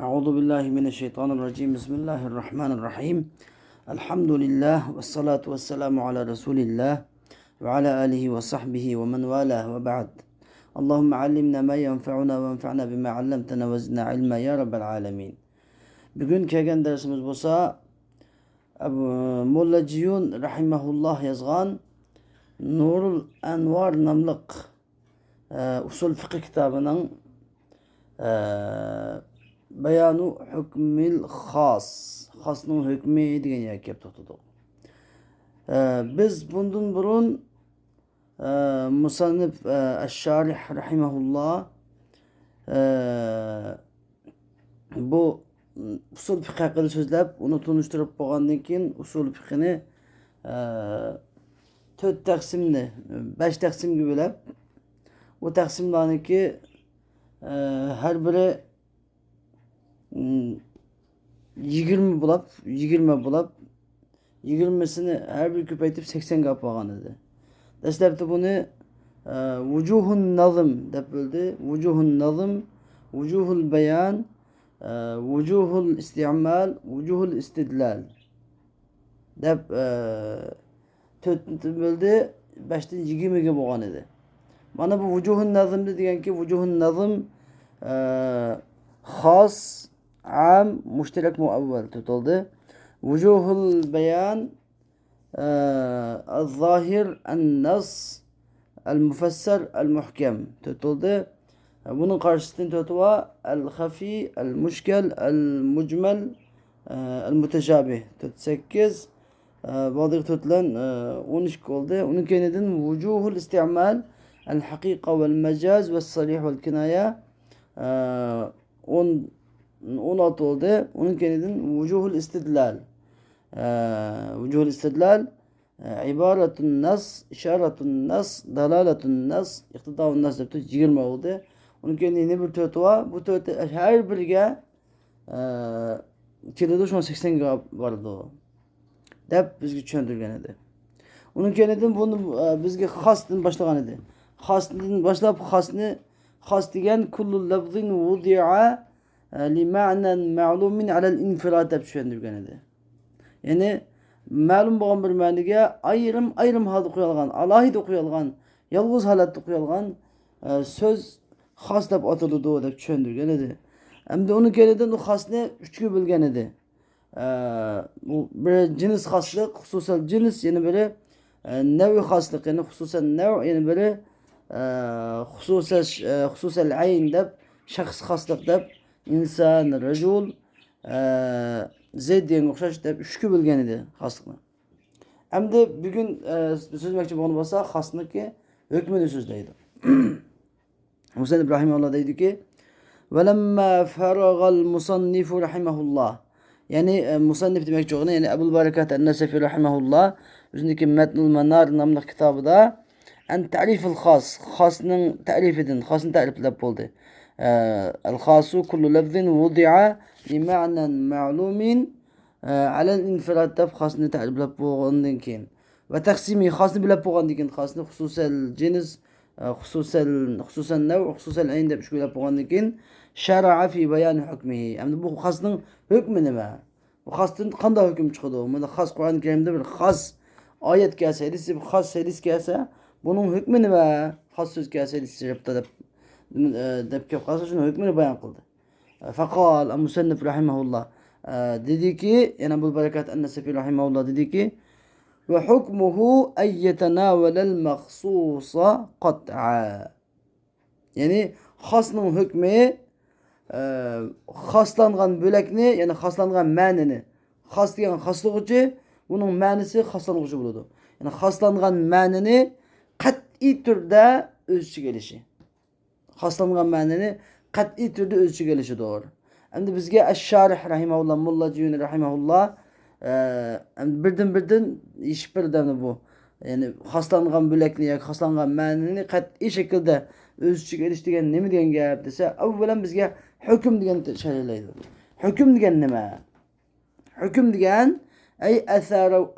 أعوذ بالله من الشيطان الرجيم بسم الله الرحمن الرحيم الحمد لله والصلاة والسلام على رسول الله وعلى آله وصحبه ومن والاه وبعد اللهم علمنا ما ينفعنا وانفعنا بما علمتنا وزدنا علما يا رب العالمين. Bugün kelgan dersimiz bo'lsa Molla Ciyun rahimahulloh yozgan Nurul Anvar namliq usul fiqh kitobining bayonu hukmil xosning hukmi degan yerga kelib to'xtadik. Biz bundan burun musannif ash-sharih rahimahulloh bu usul fiqh haqida so'zlab, uni tunishtirib bo'lgandan keyin usul fiqhni 4 taqsimni 5 taqsimga bo'lib, o taqsimlarniki har biri 20 bo'lib, 20sini har bir ko'paytib 80 ga olib qo'ygan edi. Dastlabda buni vujuhun nazm deb bo'ldi. Vujuhun nazm, vujuhul bayan, vujuhul isti'mal, vujuhul istidlal deb 4 bo'ldi. 5dan 20 ga bo'lgan edi. Mana bu vujuhun nazm deganki, vujuhun nazm xos, am, mushtarak, muavval tutildi. Vujuhul bayan al-zahir, al-nas, al-mufassar, al-muhkam tutildi. Bunun karşısında tutuva al-khafi, al-mushkal, al-mujmal, al-mutashabih 8. Bazı tutulan 13 oldu. Onun kendinden vujuhul isti'mal, al-haqiqa vel-mecaz vel-salih vel-kinaya 16 oldu. Onun kendinden vujuhul istidlal. Vujuhul istidlal ibaretun nas, işaretun nas, dalaletun nas, iktidavun nas deb 20 oldu. Onun kendine bir tötü var. Bu tötü her birge keledi şu an 80 ga vardı o. Dep bizge tushuntirgan edi. Onun kendinden bunu bizge xosdan başlagan edi. Xosdan başlap xos degan kullu lafzin wudi'a li ma'nan ma'lumin alal infirad deb tushuntirgan edi. Yani ma'lum bo'lgan bir ma'niga ayrim holda qo'yilgan, alohida qo'yilgan, yolg'iz holatda qo'yilgan so'z xos deb atiladi deb tushuntirgan edi. Hamda uni kelidan u xosni 3 ga bo'lgan edi. Bu bir cins xoslik, xususan cins, yana biri navi xoslik, yani xususan nav, yana biri xususan ayn deb, shaxs xoslik deb, inson, rajul, zayd degan o'xshash deb 3 ga bo'lgan edi xoslikni. Hamda bugun so'zlamoqchi bo'lgan bo'lsa, xosniki hukmini so'zlaydi. Musanif rahimahulloh deydiki: "Velemma faragal musannifu rahimahulloh." Yani musannif demek çoğuna, yani Ebul Barakat el-Nesefi rahimahullah özündeki Metnul Manar namlı kitabıda en ta'rifil khas, khasının ta'rif edin, khasını ta'riflep oldu. El-khasu kullu lafzin vudi'a li ma'nan ma'lumin alel infirad deb khasını ta'riflep bo'lgandan keyin ve taqsimi khasını bilep bo'lgandan keyin khasını xususal cins, xususan nav, xususal ayn deb bilep bo'lgandan keyin şara'a fi bayan hukmihi. Yani bu khasının hükmü nima? Bu xosdan qanday hukm chiqadi? Mana xos Qur'on Karimda bir xos oyat kelsa, bir xos hadis kelsa, buning hukmi nima? Xos so'z kelsa, deb kelib qolsa, shuni hukmini bayon qildi. Faqal al-musannif rahimahullah dediki, yana bu Barakat an-Nasafi rahimahullah dediki: "Ve hukmuhu ay yetanawala al-makhsusa qat'a." Yani xosning hukmi xoslangan bo'lakni, ya'ni xoslangan ma'nini, xos degan xoslovchi, buning ma'nisi xoslanuvchi bo'ladi. Ya'ni xoslangan ma'nini qat'iy turda o'z ichiga olishi. Xoslangan ma'nini qat'iy turda o'z ichiga olishi to'g'ri. Endi bizga ash-sharih rahimahulloh, Mulla Ciyun rahimahulloh birdan ish birdan bu. Yani xoslangan bo'lakni yoki xoslangan ma'nini qat'iy shaklda o'z ichiga olish degan nima degan gap desa, avvalan bizga hukm degan sharhlaydi. Hukm degan nima? Hukm degan ay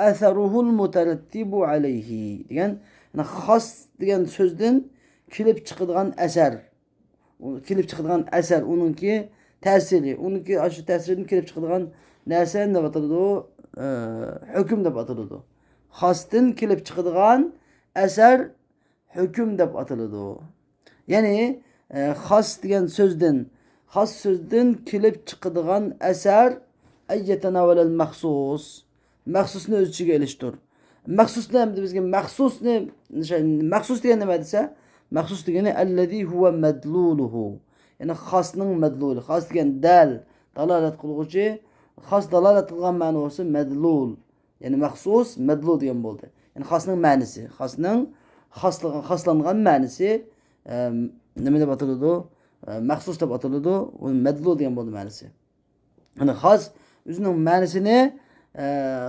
atharuhul mutarattibu alayhi degan, yani xos degan so'zdan kelib chiqadigan asar. Kelib chiqadigan asar, uningki Tesiri. Onunki aşı tesirini kelip çıkıdığan nersen de batırdı o hüküm de batırdı o. Hastin kelip çıkıdığan eser hüküm de batırdı o. Yani has diyen sözden kelip çıkıdığan eser eyyetenavelel mahsus. Mahsusunu öz içige iliştir. Mahsus ne demdi bizge? Mahsus ne? Mahsus diyen ne dese? Mahsus diyeni ellezî huve medluluhu. Yani hasның medlulu. Has diyen dal, dalalet kılgıcı. Has dalalet kılgan manası medlul. Yani mahsus, medlul diyen oldu. Yani hasның manisi. Hasның haslangan manisi nime dep atıldı? Mahsus dep atıldı. Medlul diyen oldu manisi. Yani has özünün manisini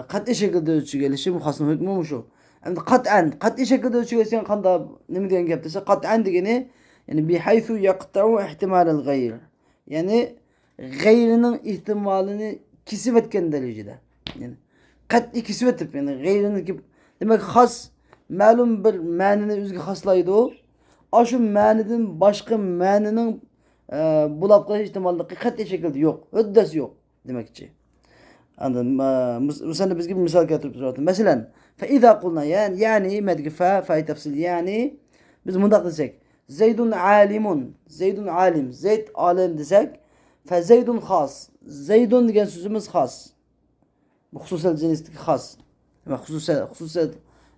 kat'i şekilde ölçü gelişi bu hasının hükmü mu şu? Yani kat'i şekilde ölçü gelişi kanda ne diyen gap dese kat'an degeni yani bihaythu yaqta'u ihtimalel gayr. Yani gayrının ihtimalini kesip etken derecede. Yani kat'i kesip etip yani gayrının ki demek has malum bir manini özgü haslaydı o. Aşı manidin başka maninin bulapkı ihtimalliki kat'i şekilde yok. Öddesi yok demekçi. Anladın mesela biz gibi misal getirip zaten. Mesela فإذا قلنا yani medgi fa tefsil yani biz mundak desek Zeydun alimun Zeydun alim Zeyd alim desek fe Zeydun has Zeydun diyen sözümüz has bu hususel cinsdeki has ama hususel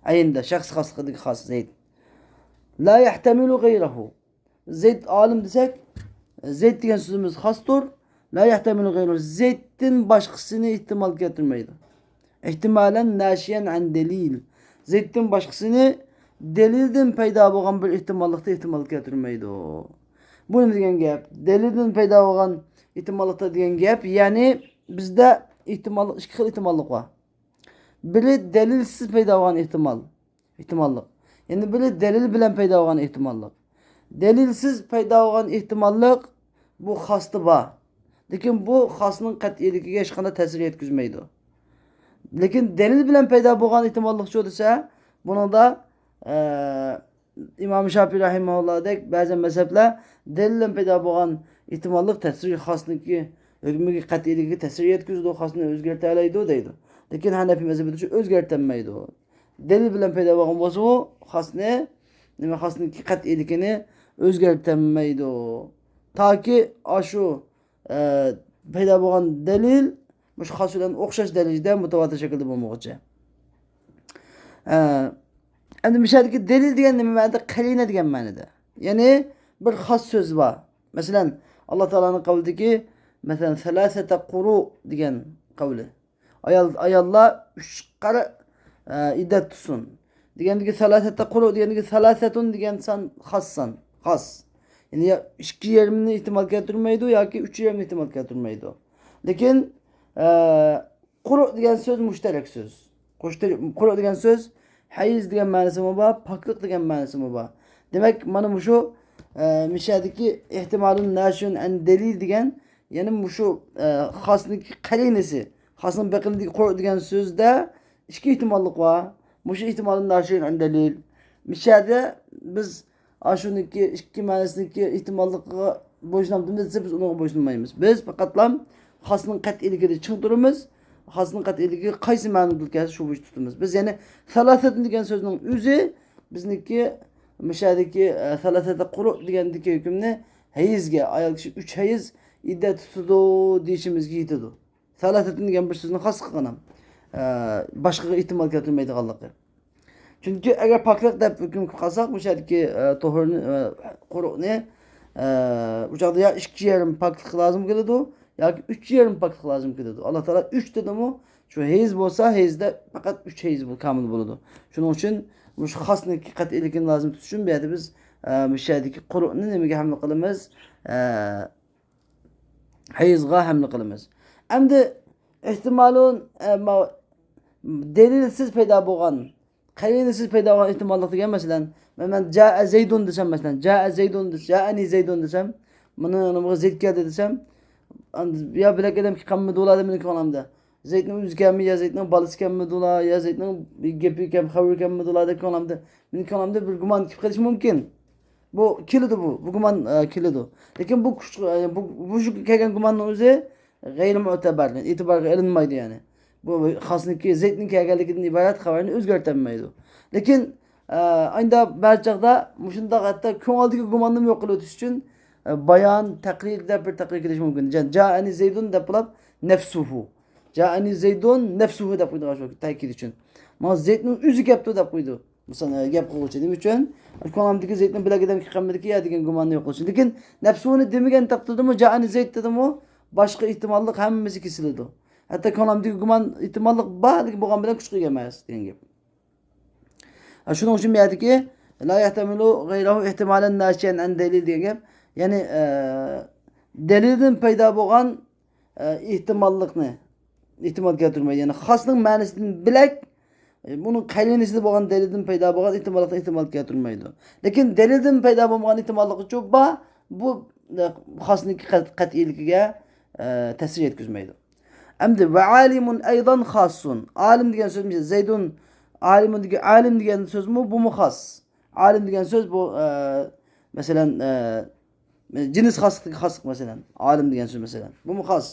ayında şahs haslıkındaki has Zeyd la yahtemilu gayrahu Zeyd alim desek Zeyd diyen sözümüz hastur la yahtemilu gayrahu Zeyd'in başkasını ihtimal getirmeydi. İhtimalen naşiyen an delil. Zeyd'in başkasını delilden payda bolgan bir ihtimallıkta ihtimal getirmeydi o. Bu ne degen gap? Delilden payda bolgan ihtimallıkta degen gap. Yani bizde ihtimal, iki xil ihtimallık var. Biri delilsiz payda bolgan ihtimallık. Yani biri delil bilen payda bolgan ihtimallık. Delilsiz payda bolgan ihtimallık bu hastı var. Lekin bu hasının qat'iyligiga hech qanday ta'sir yetkazmaydi. Lekin delil bilen payda bolgan ihtimallik şu desa, buningda İmam Şafii rahimahullohdek ba'zi mezheblar delil bilen payda bolgan ihtimallik ta'sir hasniki hükmüge qat'iyligiga ta'sir yetkazadi, hasni o'zgarta oladi deydi. Lekin Hanefi mezhebida shu o'zgartanmaydi. Delil bilen payda bolgan bo'lsa, u hasniki qat'iyligini o'zgartanmaydi. Taki aşu payda bolgan delil muş has bilen o'xshash darajada mutawatir shaklda bo'lmoqchi. Endi mishadagi delil degan nima ma'noda? Qarina degan ma'noda. Ya'ni bir xos so'z bor. Masalan, Alloh taolaning qavlidagi masalan salasata quru degan qavli. Ayollar 3 qara iddat tutsin. Degandagi salasata quru degandagi salasatun degan san xossan, xos. Yani ya 2 yerimini ihtimal keltirmaydi yoki 3 yerimini ihtimal keltirmaydi. Lekin quru degan so'z mushtarak so'z. Quru degan so'z hayiz degan ma'nosi mi bor, poklik degan ma'nosi mi bor. Demak, mana bu shu mishadagi ehtimolun nashun an delil degan, ya'ni bu shu xosniki qarinasi, xosning baqildagi quru degan so'zda 2 ehtimollik bor. Bu shu ehtimolun nashun an delil. Mishada biz Aşuniki iki ma'nosiniki ihtimolligiga bo'ysunmaymiz desa biz unga bo'ysunmaymiz. Biz faqatlam xosning qat'iyligini tushuntiramiz. Xosning qat'iyligi qaysi ma'noda ekan shu bo'yicha tutamiz. Biz ya'ni salasat degan so'zning o'zi bizniki mishadagi salasata quru degandagi hukmni hayizga ayol kishi 3 hayiz iddat tutadi deyishimizga yetadi. Salasat degan bir so'zni xos qilgan ham boshqa ehtimol keltirmaydiganligi. Çünkü eğer paklık da hüküm kalsak bu şeydeki tohurunu, kurukunu uçakta ya 2 yerim paklık lazım kılıyordu ya 3 yerim paklık lazım kılıyordu. Allah Teala 3 dedi mi şu heyiz olsa heyizde fakat 3 heyiz kamil buludu. Şunun için bu şu hasniki qat'ilikini lazım tutuşun bir yerde biz bu şeydeki kurukunu nemiga hamle kılımız heyizga hamle kılımız. Hem de ihtimalın delilsiz peyda bolgan Qarinasiz paydo bo'lgan ehtimollik degan masalan, men jaa Zeydun desam masalan, jaa Zeydun desam, jaani Zeydun desam, mana nimaga Zeyd keldi desam, ya bilak adam ki qammi bo'ladi meni ko'lamda. Zeydning o'zi kelmi, ya Zeydning bolasi kelmi bo'ladi, ya Zeydning gapi kelmi, xabar kelmi bo'ladi ko'lamda. Meni ko'lamda bir gumon kelib qolishi mumkin. Bu kilidi bu. Bu guman kilidi. Lekin bu bu şu kelgen gumanning o'zi g'ayri mu'tabar, yani e'tiborga ilinmaydi yani. Bu xosniki zeytning kelganligidan iborat xabarni o'zgartirmaydi. Lekin ayda ba'zi chaqda mushundaq hatto ko'ngildagi gumanni yo'q qilib o'tish uchun bayon, taqrir deb bir taqrir qilish mumkin. Ja'ani zaydun deb qilib nafsuhu. Ja'ani zaydun nafsuhu deb qo'ydi shu ta'kid uchun. Mana zaydning o'zi gapdi deb qo'ydi. Mesela gap qiluvchi nima uchun? Ko'nglimdagi zaydni bilagidan qilmadiki ya degan gumanni yo'q qilish. Lekin nafsuni demagan taqdirdami ja'ani zayd dedimi, boshqa ehtimollik hammasi kesiladi. Hatto ko'nglimdagi guman ehtimollik borligi bo'lgan bilan kuch qilgan emas degan gap. Shuning uchun aytdiki, la yahtamilu g'ayrahu ihtimalan nashiyan an dalil degan gap. Ya'ni dalildan paydo bo'lgan ehtimollikni ehtimol keltirmaydi. Ya'ni xosning ma'nosini bilak bunun qaylinisida bo'lgan dalildan paydo bo'lgan ehtimollikni ehtimol keltirmaydi. Lekin dalildan paydo bo'lmagan ehtimollik uchun bu xosniki qat'iyligiga ta'sir yetkazmaydi. Endi va alimun aydan xossun. Alim degan so'z Zaydun alim degan so'zmi bu mu xos? Alim degan so'z bu masalan cins xoslik masalan. Alim degan so'z masalan. Bu mu xos?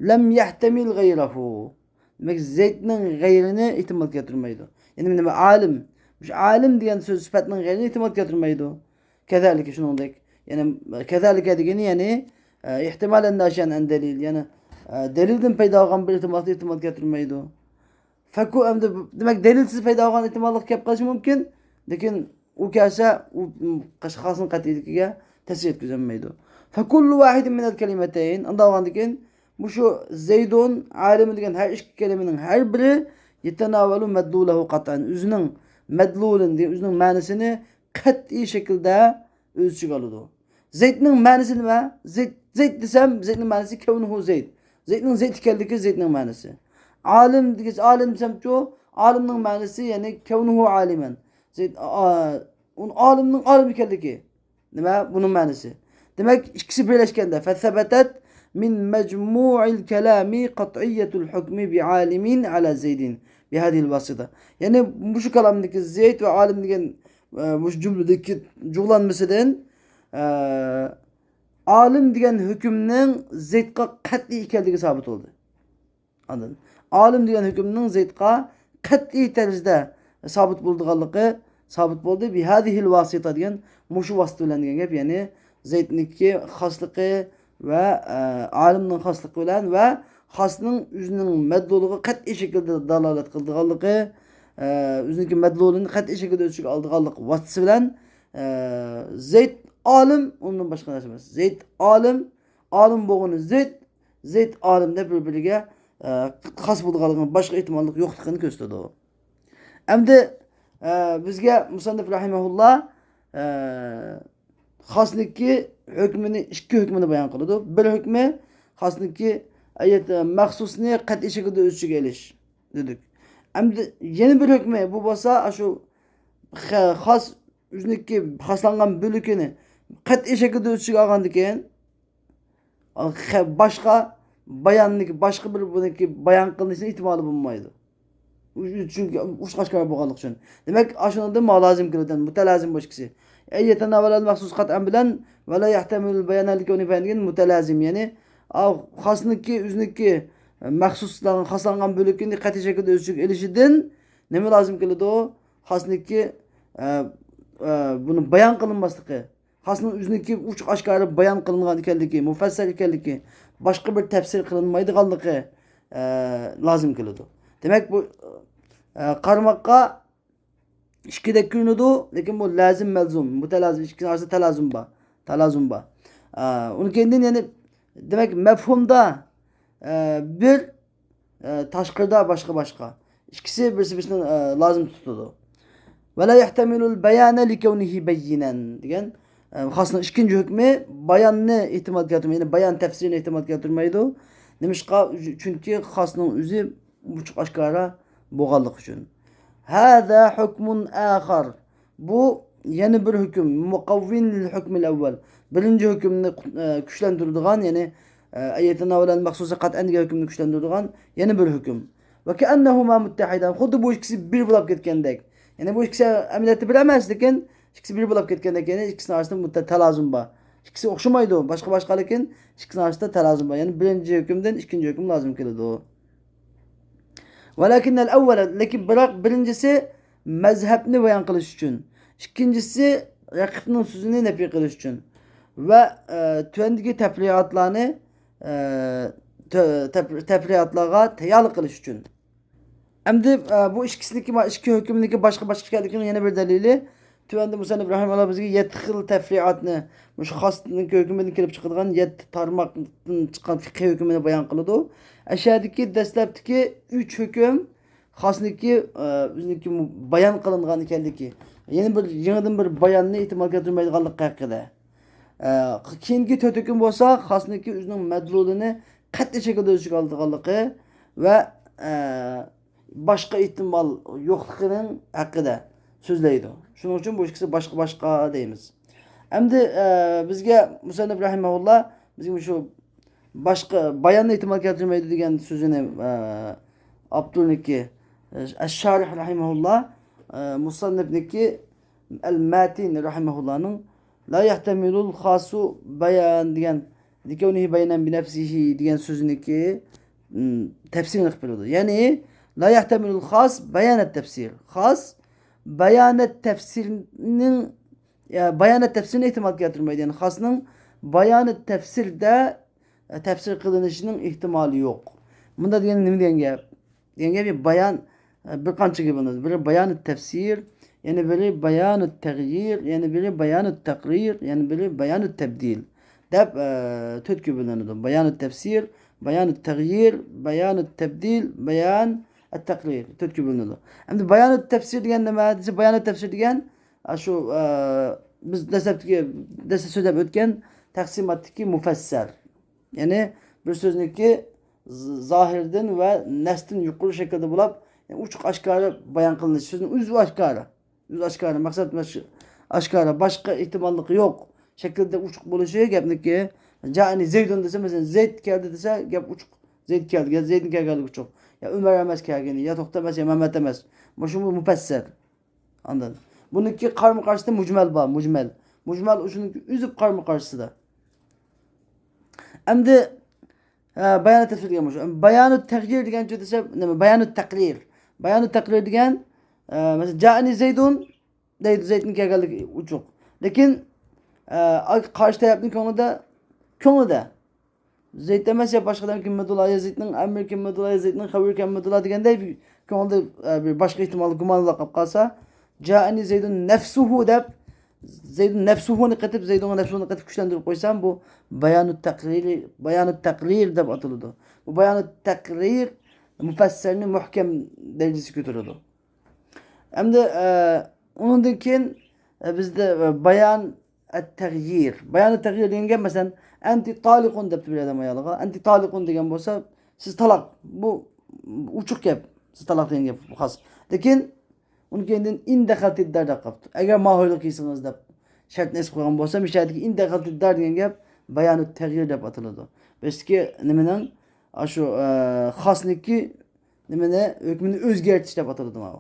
Lam yahtamil g'ayrahu. Demek Zeyd'nin gayrini ihtimal getirmeydi. Yani nima alim. Şu alim degan so'z sifatning gayrini ihtimal getirmeydi. Kezalike shuningdek. Yani kezalike degani yani ihtimalen nashan an delil. Yani delilden paydo bo'lgan bir ihtimal getirmeydi. Fakku endi demek delilsiz paydo bo'lgan ihtimollik kelib qolishi mumkin. Lekin u kelsa u xosning qat'iyligiga ta'sir yetkazolmaydi. Fakullu wahidin min al-kalimatayn andagan degan bu şu Zeydun alimi degan her iki kelimenin her biri yetenavalu medlulahu qat'an. Özünün medlulun diye özünün ma'nosini qat'iy şekilde öz ichiga oladi. Zeydning ma'nosi nima? Zeyd desam Zeydning ma'nosi kavnuhu Zeyd. Zeydning Zeyd ekanligi Zeydning ma'nosi. Alim degan alim desamchu alimning ma'nosi yani kavnuhu aliman. Zeyd alimning alim ekanligi. Nima? Bunun ma'nosi. Demek ikisi birleşkende fesebetet min mecmu'il kelami qat'iyyetul hukmi bi alimin ala Zeydin bi hadhihi vasıta. Yani bu şu kalamdaki Zeyd ve alim degan bu cümledeki cuglanmasından alim degan hükümning Zeydga qat'iy ekanligi sabit oldu. Anladın? Alim degan hükümning Zeydga qat'iy tarzda sabit bo'lganligi sabit bo'ldi bi hadhihi vasıta degan mushu vasıta bilan degan gap, ya'ni Zeydniki xosligi ve alimning xosligi bilan ve xosning o'zining madluluğu qat'iy şekilde dalolat qilganligi, o'ziniki madlulini qat'iy şekilde o'ziga olganligi vasitasi bilan Zeyd alim, undan boshqa narsa emas. Zeyd alim bo'lgani Zeyd alim deb bir-biriga xos bo'lganligini, boshqa ehtimollik yo'qligini ko'rsatadi. Endi bizga musannif rahimahulloh xosniki hükmünü, iki hükmünü bayan qiladi. Bir hükmü xosniki ayet maxsusni qat'iy şekilde o'z ichiga olish dedik. Endi yeni bir hükmü bu bo'lsa shu xos o'ziniki xoslangan bo'lakini qat'iy şekilde o'z ichiga olgandan keyin boshqa bayonniki boshqa bir buniki bayon qilinishining ehtimoli bo'lmaydi. Çünkü uch qashqar bo'lganlik uchun. Demak, ashundan malozim qiladigan mutalazim boshqasi. Yetenavalal maxsus qat'an bilan ve la yahtamilul bayanalik onu beğendiğin mutelazim, yani xosniki o'ziniki xoslangan bo'lakini qat'iy şekilde o'z ichiga olishdan nima lozim qiladi? O xosniki buni bayon qilinmasligi, xosning o'ziniki uch oshkora bayon qilingan ekanligi, mufassal ekanligi, boshqa bir tafsir qilinmaydiganligi lozim qiladi. Demek bu qarmoqqa ikkidek ko'rinadi, lekin bu lazim malzum, mutalazim, ikkisi orasida talazum bor. Uni keyin yani demek mefhumda bir tashqirida boshqa. İkisi birisi lazım tutuldu. Ve la yahtamilul bayana li kevnihi bayyinen degan xosning ikkinchi hukmi bayonni ehtimol keltirmaydi, yani bayon tafsirini ehtimol keltirmaydi. Nimishqa? Chunki xosning o'zi buchuq oshkora bo'lganligi uchun. Hada hukmun akhar. Bu yeni bir hüküm. Mukavvin lil hukmil evvel. Birinci hükümni güçlendirdiğin, yani ayetin evvelen maksusa kat'en diye hükümni güçlendirdiğin yeni bir hüküm. Ve keennehuma muttahiden. Xuddi bu ikisi bir bulab ketgandek. Yani bu ikisi ameliyatı bilemez, lekin İkisi bir bulab ketgenden keyin ikkisinin arasında talazum var. İkisi o'xshamaydi o. Başka lekin ikkisinin arasında talazum var. Yani birinci hükümden ikinci hüküm lazım keladi o. Velakinnel evvele lekin birincisi mezhebni bayan kılış için. İkincisi rakibinin sözünü nefi kılış için. Ve tüvendeki tepriyatlarını tepriyatlara teyalı kılış için. Endi bu iki hükümdeki başka geldikinin yeni bir delili. Tüvendi Musannif rahimehullah bizga 7 xil tafriatni, shu xosning hukmidan kelib chiqadigan 7 tarmoqdan chiqqan fiqh hukmini bayon qiladi. Ashadiki dastlabdiki 3 hukm xosniki o'ziniki bayon qilingan ekanligi. Yangidan bir bayonni ehtimol keltirmaydiganligi haqida. Keyingi 4 hukm bo'lsa, xosniki o'zining madlulini qat'iy shaklda o'ziga oldiganligi va başka ihtimal yo'qligining haqida so'zlaydi. Shuning uchun bu ikkisi başka deymiz. Endi bizga Musannif rahimahullah bizga shu başka bayanni ihtimal keltirmaydi degan so'zini Abdulniki Ash-Sharih rahimahullah Musannifniki El-Matin rahimahullahning la yahtamilul khasu bayan degan dikavnihi bayanan bi nafsihi degan so'ziniki tefsirini qilib berdi. Ya'ni la yahtamilul khas bayanet tefsir. Khas bayanet tefsirinin bayanet tefsirine ihtimal keltirmeydi. Yani khasның bayanet tefsirde tefsir kılınışının ihtimali yok. Bunda diyen ne diyen gap? Diyen gap bir bayan bir qancha gapimiz. Biri bayanet tefsir, yani biri bayanet tegyir, yani biri bayanet takrir, yani biri bayanet tebdil. Dep töt gübülenidi. Bayanet tefsir, bayanet tegyir, bayanet tebdil, bayan التقرير تركي بلنده. عند بيان التفسير ديان لما بيان التفسير ديان شو biz dese sözde ötken taksimattaki müfesser. Yani bir sözünki zahirden ve neslin yukarı şekilde bulup yani uçuk aşkara bayan kılınır. Sözün üzü aşkara. Üzü aşkara. Maksat aşkara. Başka ihtimallık yok. Şekilde uçuk buluşuyor. Gepniki Cani Zeydun dese mesela Zeyd geldi dese gep uçuk. Zeyd geldi. Zeyd'in geldi uçuk. Ya Ömer emez kergeni, ya Tokta emez, ya Mehmet emez. Bu şu müfesser. Anladın? Bununki karmı karşısında mucmel var, mucmel. Mucmel uçununki üzüp karmı karşısında. Hem de bayanı tefsir diyormuş. Bayanı tekrir diyen cüdese, bayanı takrir. Bayanı takrir diyen mesela Ca'ni Zeydun, Zeyd'in kergeli uçuk. Lakin karşı tarafın konuda Zeyd demez ya başkadan Kimmedullah Yazid'nin, Emir Kimmedullah Yazid'nin, Havir Kimmedullah degende bir konuda bir başka ihtimalı gumanı lakab kalsa Ca'ani Zeydun nefsuhu dep Zeydun nefsuhunu katip Zeydun'a nefsuhunu katip güçlendirip koysam bu bayanut takrir dep atıldı. Bu bayanut takrir müfesserini muhkem derecesi götürürdü. Hem de onundakin bizde bayan et-teğyir. Bayan et-teğyir degen mesela enti talikun dep bir adam ayalığa. Enti talikun degen bolsa siz talak. Bu uçuk gap. Siz talak degen gap bu has. Lekin onu kendin indekhalti dar da kaptı. Eğer mahuluk iyisiniz dep şart nes koygan bolsa müşahideki indekhalti dar degen gap bayan et-teğyir dep atıldı. Beski nemenen şu hasniki nemene hükmünü özgertiş dep atıldı mı?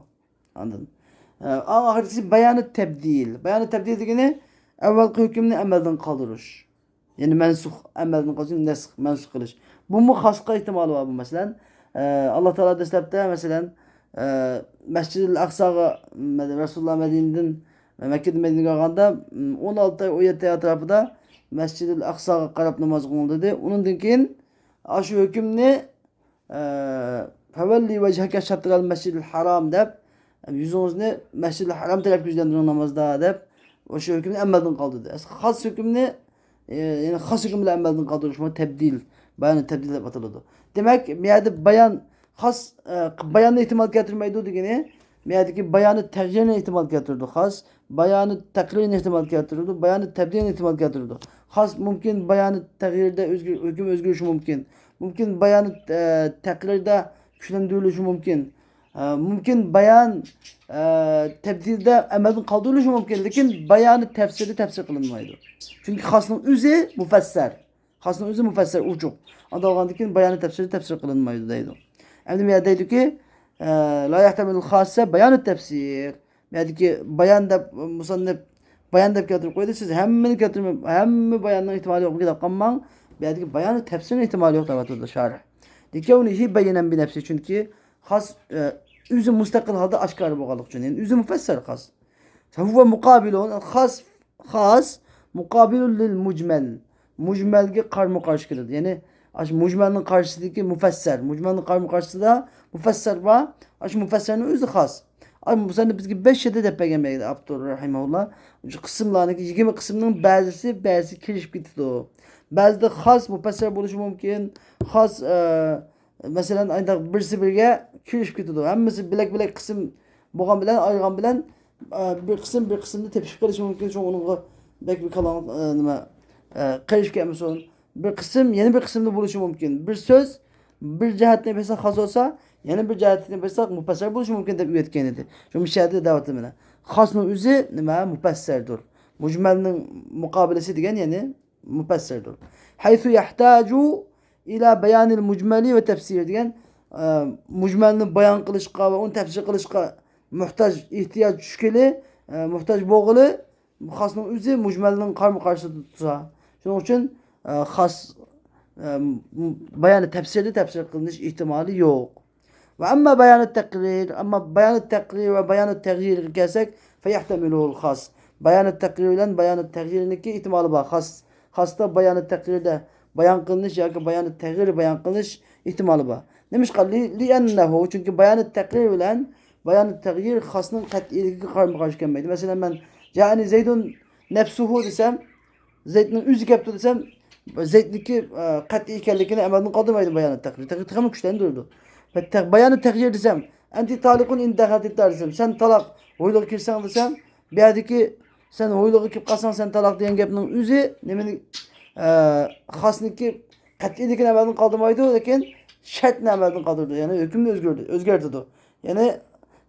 Anladın? Ama ahirisi bayanı tebdil. Bayanı tebdil degeni evvelki hükmünü emelden kaldırış. Yani mensuh emelden kaldırış, nesk, mensuh kılış. Bu mu haska ihtimali var bu mesela. Allah Teala destekte mesela Mescid-i Aksa'ya Resulullah Medine'den Mekke'de Medine'ye kalkanda 16 ay o 7 ay tarafında Mescid-i Aksa'ya karab namaz kılındı dedi. Onun dinkin aşı hükmünü fevelli vechheke şatral Mescid-i Haram dep yüzünüzü Mescid-i Haram taraf yüzlendirin namazda dep o şu hükmünü emmelden kaldırdı. Has hükmünü yani has hükmüyle emmelden kaldırışma tebdil. Bayanı tebdil dep atıldı. Demek bir yerde bayan has bayanı ihtimal getirmeydi degeni bir yerdeki bayanı tercihine ihtimal getirdi. Has bayanı takrine ihtimal getirdi. Bayanı tebdiline ihtimal getirdi. Has mümkün bayanı takride hüküm özgürlüğü mümkün. Mümkün bayanı takride güçlendirilişi mümkün. Mümkün bayan tebdilde emelden kaldırılışı mümkün. Lakin bayanı tefsir kılınmaydı. Çünkü hasının üzü müfesser. Hasının üzü müfesser uçuk. Adalgandıkin bayanı tefsir kılınmaydı deydi. Hem de deydi ki la yahtemilul khassa bayanı tefsir. Yani ki bayan da musannif bayan deb keltirib qo'ydi. Siz hammani keltirmay, hamma bayanning ehtimoli yo'q deb qolmang. Bu yerdagi bayani tafsirning ehtimoli yo'q deb aytadi sharh. Likavnihi bayanan bi nafsi, chunki xos o'zi mustaqil holda oshkor bo'lganligi uchun. Ya'ni o'zi mufassal xos. Huwa muqabilun xos muqabilun lil mujmal. Mujmalga qarama-qarshi keladi. Ya'ni aş mujmalning qarshisidagi mufassar. Mujmalning qarshisida mufassar va aş mufassarning o'zi xos. Musannif bizga 5 yilda deb bergan Abdur rahimahulloh. Shu qismlarniki 20 qismning ba'zisi kirishib ketdi. Ba'zida xos mufassar bo'lishi mumkin. Xos masalan aytaq birsi biriga kirishib ketdi. Hammasi bilak qism bo'lgan bilan ayirgan bilan bir qismni tepishib qolishi mumkin. Shu uningga bek bir kalam nima qilishib kelmasin. Bir qism yana bir qismda bo'lishi mumkin. Bir so'z bir jihatdan bilsa xos bo'lsa, yana bir jihatdan bilsa mufassar bo'lishi mumkin deb o'tgan edi. Shu mishada da'vat bilan. Xosning o'zi nima mufassardir. Mujmalning muqobilasi degan ya'ni mufassardir. Haythu yahtaju ila bayanil mujmali va tafsir degan mujmalni bayon qilishga va uni tafsir qilishga ehtiyoj tushkili, muhtoj bo'g'ili xosning o'zi mujmalning qarama-qarshi tursa. Shuning uchun xos bayani tafsir qilinish ehtimoli yo'q. Ve amma bayanı takrir, ama bayanı takrir ve bayanı taghyir kelsak, feyahtamilu'l xas. Bayanı takrir ile bayanı taghyirniki ihtimali var. Xasta bayanı takrirde bayan kılınış yoki bayanı taghyir bayan kılınış ihtimali var. Demiş ki li'ennehu, çünkü bayanı takrir ile bayanı taghyir xasning qat'iyligi qarama-qarshi kelmaydi. Mesela ben yani Zeydun nefsuhu desem, Zeyd'nin o'zi kelibdi desem, Zeyd'niki qat'iy ekanligini amaldan qoldirmaydi bayanı takrir. Takrir ham kuchlantirdi. Bayanı taghyir desem, enti talikun indahatiddar desem, sen talak hoyluğa kirsen desem, bir yerdeki sen hoyluğa kirip kalsan sen talak diyen gapning o'zi nimani xosniki qat'iyligini amaldan qoldirmaydi, lekin shartni amaldan qoldirdi. Ya'ni hukmni o'zgartirdi. Ya'ni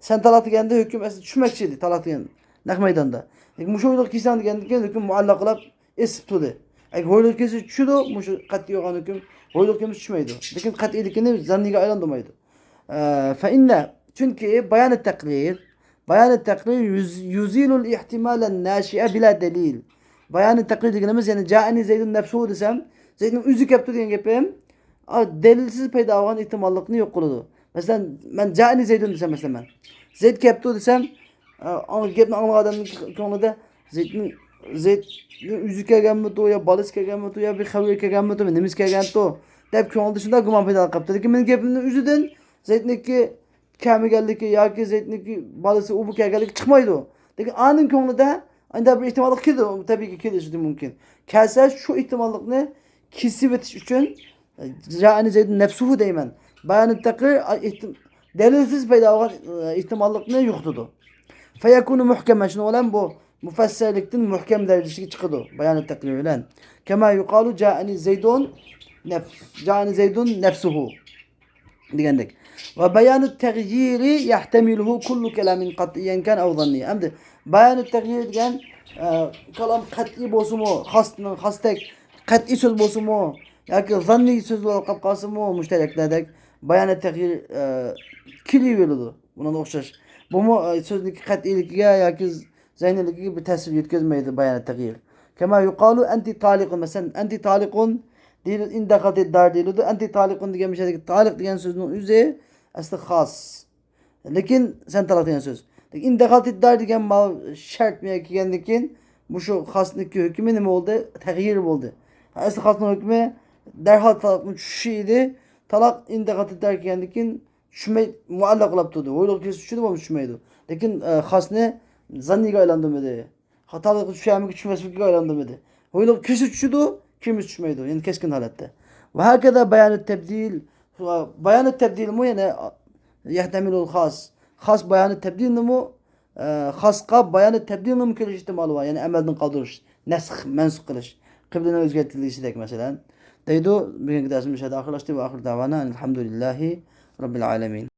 sen talak deganda hukm asli tushmoqchi edi, talak degan naq maydonda. Lekin mushu hoyluğa kirsan degandan hukm muallaqlab esib turdi. Agar hoyluğa kirsa tushdi, mushu qat'iy bo'lgan hukm hoyluğa kirsa tushmaydi. Lekin qat'iyligini zanniga aylantirmaydi. Fe çünkü bayan-ı takrir yuzilul ihtimalen naşi'e bila delil. Bayan-ı takrir dediğimiz yani ca'ani Zeydun nefsuhu desem, Zeydun özü kaptı diyen gepim, delilsiz payda olan ihtimallıkını yok kılıdı. Mesela ben ca'ani Zeydun desem mesela ben. Zeyd kaptı desem, gepni anlayan adamın konuda Zeydun özü kelgen mi ya balıs kelgen mi ya bir xavir kelgen mi nemiz kelgen to. Dep konuda şunda guman payda kaptı. Lekin men gepimni özüden Zeydniki kamiganligi yoki Zeydniki balasi u bu kelganligi chiqmaydi. Lekin aning ko'nglida anda bir ehtimollik keldi, tabiiyki kelishi mumkin. Kelsa shu ehtimollikni kesib o'tish uchun ja'ani Zeydun nafsuhu deyman. Bayan taqrir dalilsiz paydo bo'lgan ehtimollikni yo'qtidi. Fayakunu muhkaman, shuni bilan bu mufassarlikdan muhkam darajasiga chiqadi bayan taqrir bilan. Kama yuqalu ja'ani Zeydun nafsuhu degandek. Ve bayanı taghyiri yahtemiluhu kullu kelamin qat'iyen kan aw zanni. Endi bayanı taghyir degan kalam qat'iy bo'lsinmi, xostek qat'iy so'z bo'lsinmi yoki zanni so'z bo'lib qolib qolsinmi, mushtaraklardek bayanı taghyir kelaveradi. Buna o'xshash. Bumi so'zning qat'iyligiga yoki zanniga bir ta'sir yetkazmaydi bayanı taghyir. Kama yuqalu anti taliqun, masalan anti taliqun deyil indaqatiddar deyiladi. Anti taliqun degan mishadagi taliq degan so'zning o'zi asli xos. Lekin sen talaq degan so'z. Lekin indaqatiddar degan shart bilan kelgandan keyin bu shu xosniki hukmi nima bo'ldi? Taghyir bo'ldi. Asli xosning hukmi darhol talaqni tushishi edi. Talaq indaqatiddar kelgandan keyin tushmay muallaq qilib turdi. O'ylab kelsa tushdi, bo'lmasa tushmaydi. Lekin xosni zanniga aylantirmadi. Xatolik tushamiga tushmasligiga aylantirmadi. O'ylab kelsa tushdi, kim tushmaydi. Yani keskin holatda. Va hakada bayanı tebdil. Bayanı tebdil mu yani yahtemilul xas. Xas bayanı tebdil mu? Xasqa bayanı tebdil mu kelish ihtimali var. Yani amelden qaldırış, nasx, mansux qilish, qiblani o'zgartirishidek masalan. Deydi, bugungi darsimiz ahirlashdi va oxir davana alhamdulillahi robbil alamin.